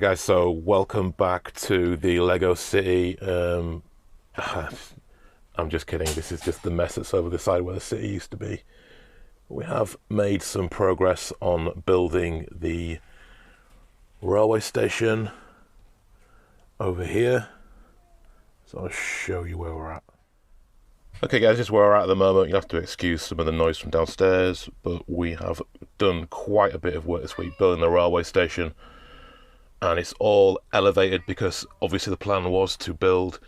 Alright guys, so welcome back to the Lego City. I'm just kidding, this is just the mess that's over the side where the city used to be. We have made some progress on building the railway station over here. So I'll show you where we're at. Okay guys, this is where we're at the moment. You have to excuse some of the noise from downstairs, but we have done quite a bit of work this week building the railway station. And it's all elevated because obviously the plan was to build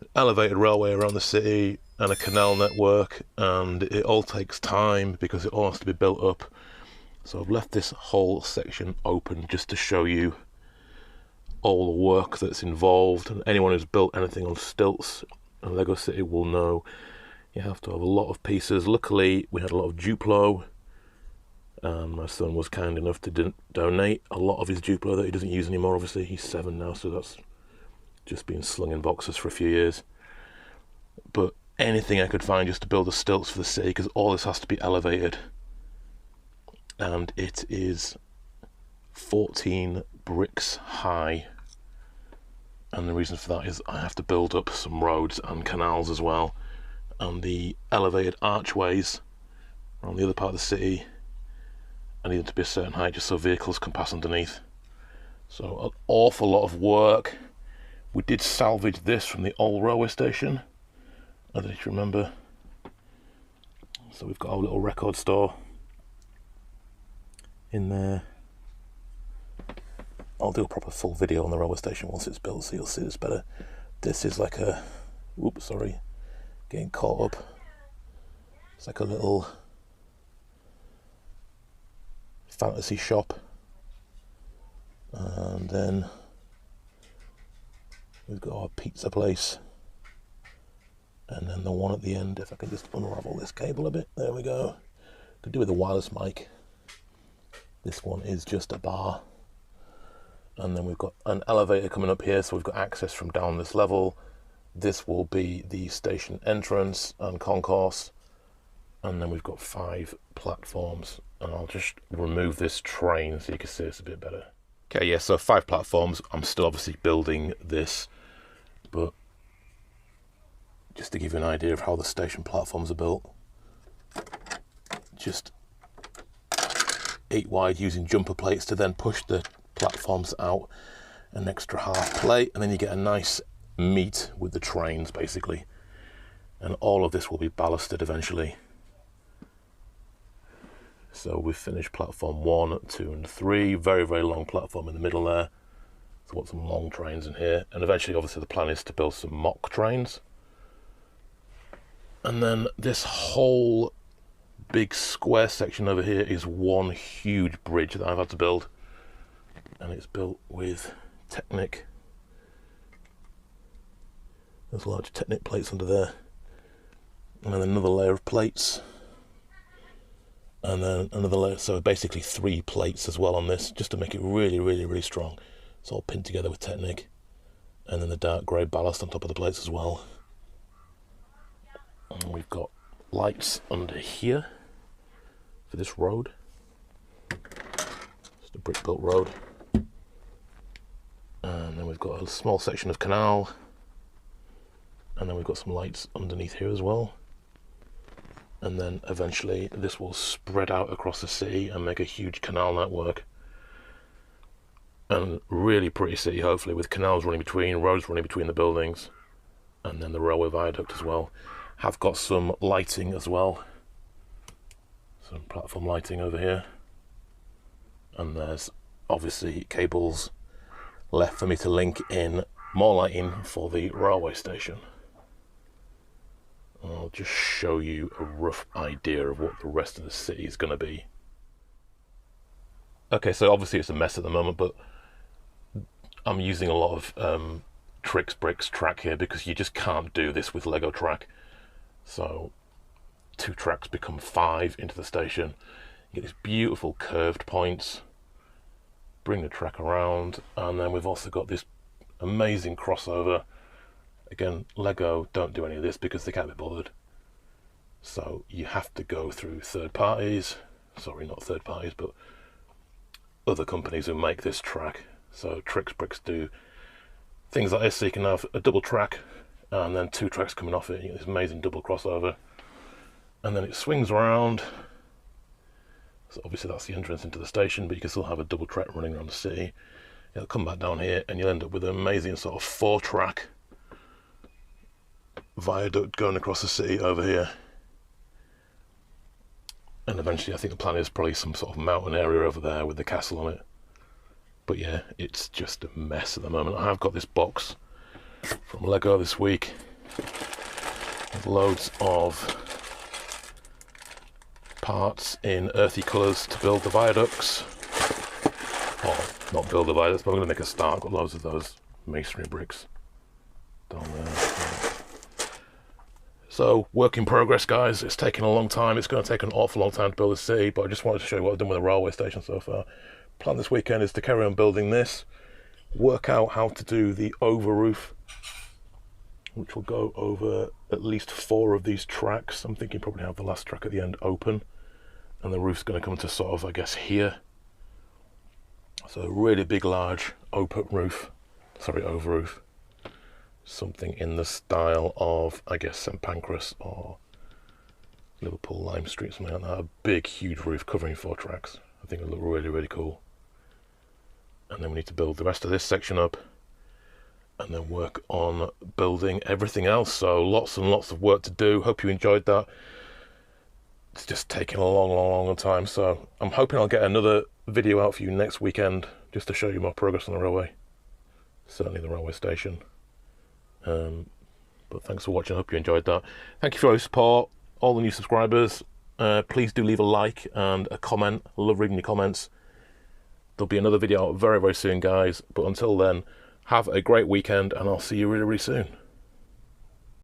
an elevated railway around the city and a canal network, and it all takes time because it all has to be built up. So I've left this whole section open just to show you all the work that's involved, and anyone who's built anything on stilts in Lego City will know you have to have a lot of pieces. Luckily we had a lot of Duplo. My son was kind enough to donate a lot of his Duplo that he doesn't use anymore. Obviously he's 7 now, so that's just been slung in boxes for a few years. But anything I could find just to build the stilts for the city, because all this has to be elevated, and it is 14 bricks high, and the reason for that is I have to build up some roads and canals as well, and the elevated archways around the other part of the city I need them to be a certain height just so vehicles can pass underneath. So an awful lot of work. We did salvage this from the old railway station, I don't know if you remember. So we've got our little record store in there. I'll do a proper full video on the railway station once it's built, so you'll see this better. This is like a, oops, sorry, getting caught up. It's like a little fantasy shop, and then we've got our pizza place, and then the one at the end, if I can just unravel this cable a bit, there we go. Could do with a wireless mic. This one is just a bar, and then we've got an elevator coming up here, so we've got access from down this level. This will be the station entrance and concourse, and then we've got 5 platforms, and I'll just remove this train so you can see this a bit better. Okay, yeah, so 5 platforms. I'm still obviously building this, but just to give you an idea of how the station platforms are built, just 8 wide using jumper plates to then push the platforms out an extra half plate, and then you get a nice meet with the trains basically, and all of this will be ballasted eventually. So we've finished platform 1, 2 and 3, very long platform in the middle there. So we've got some long trains in here, and eventually obviously the plan is to build some mock trains. And then this whole big square section over here is one huge bridge that I've had to build, and it's built with Technic. There's large Technic plates under there, and then another layer of plates, and then another layer, so basically 3 plates as well on this, just to make it really strong. It's all pinned together with Technic, and then the dark grey ballast on top of the plates as well. And we've got lights under here for this road. Just a brick built road, and then we've got a small section of canal, and then we've got some lights underneath here as well. And then eventually this will spread out across the city and make a huge canal network. And really pretty city, hopefully, with canals running between, roads running between the buildings, and then the railway viaduct as well. Have got some lighting as well. Some platform lighting over here. And there's obviously cables left for me to link in more lighting for the railway station. I'll just show you a rough idea of what the rest of the city is going to be. Okay, so obviously it's a mess at the moment, but I'm using a lot of Tricks Bricks track here because you just can't do this with Lego track. So 2 tracks become 5 into the station. You get these beautiful curved points, bring the track around, and then we've also got this amazing crossover. Again, Lego don't do any of this because they can't be bothered. So you have to go through third parties, sorry, not third parties, but other companies who make this track. So Trix bricks do things like this, so you can have a double track and then 2 tracks coming off it. You get this amazing double crossover, and then it swings around. So obviously that's the entrance into the station, but you can still have a double track running around the city. It'll come back down here and you'll end up with an amazing sort of 4-track viaduct going across the city over here. And eventually I think the plan is probably some sort of mountain area over there with the castle on it. But yeah, it's just a mess at the moment. I have got this box from Lego this week with loads of parts in earthy colours to build the viaducts. Or not build the viaducts, but I'm going to make a start. I've got loads of those masonry bricks down there. So, work in progress, guys. It's taken a long time. It's going to take an awful long time to build a city, but I just wanted to show you what I've done with the railway station so far. Plan this weekend is to carry on building this, work out how to do the over roof, which will go over at least 4 of these tracks. I'm thinking probably have the last track at the end open, and the roof's going to come to sort of, I guess, here. So a really big, large open roof, sorry, over roof. Something in the style of, I guess, St Pancras or Liverpool Lime Street, something like that. A big, huge roof covering 4 tracks. I think it'll look really, really cool. And then we need to build the rest of this section up and then work on building everything else. So lots and lots of work to do. Hope you enjoyed that. It's just taking a long, long, long time. So I'm hoping I'll get another video out for you next weekend just to show you my progress on the railway. Certainly the railway station. But thanks for watching. I hope you enjoyed that. Thank you for all your support, all the new subscribers. Please do leave a like and a comment. I love reading your comments. There'll be another video out very, very soon, guys. But until then, have a great weekend, and I'll see you really, really soon.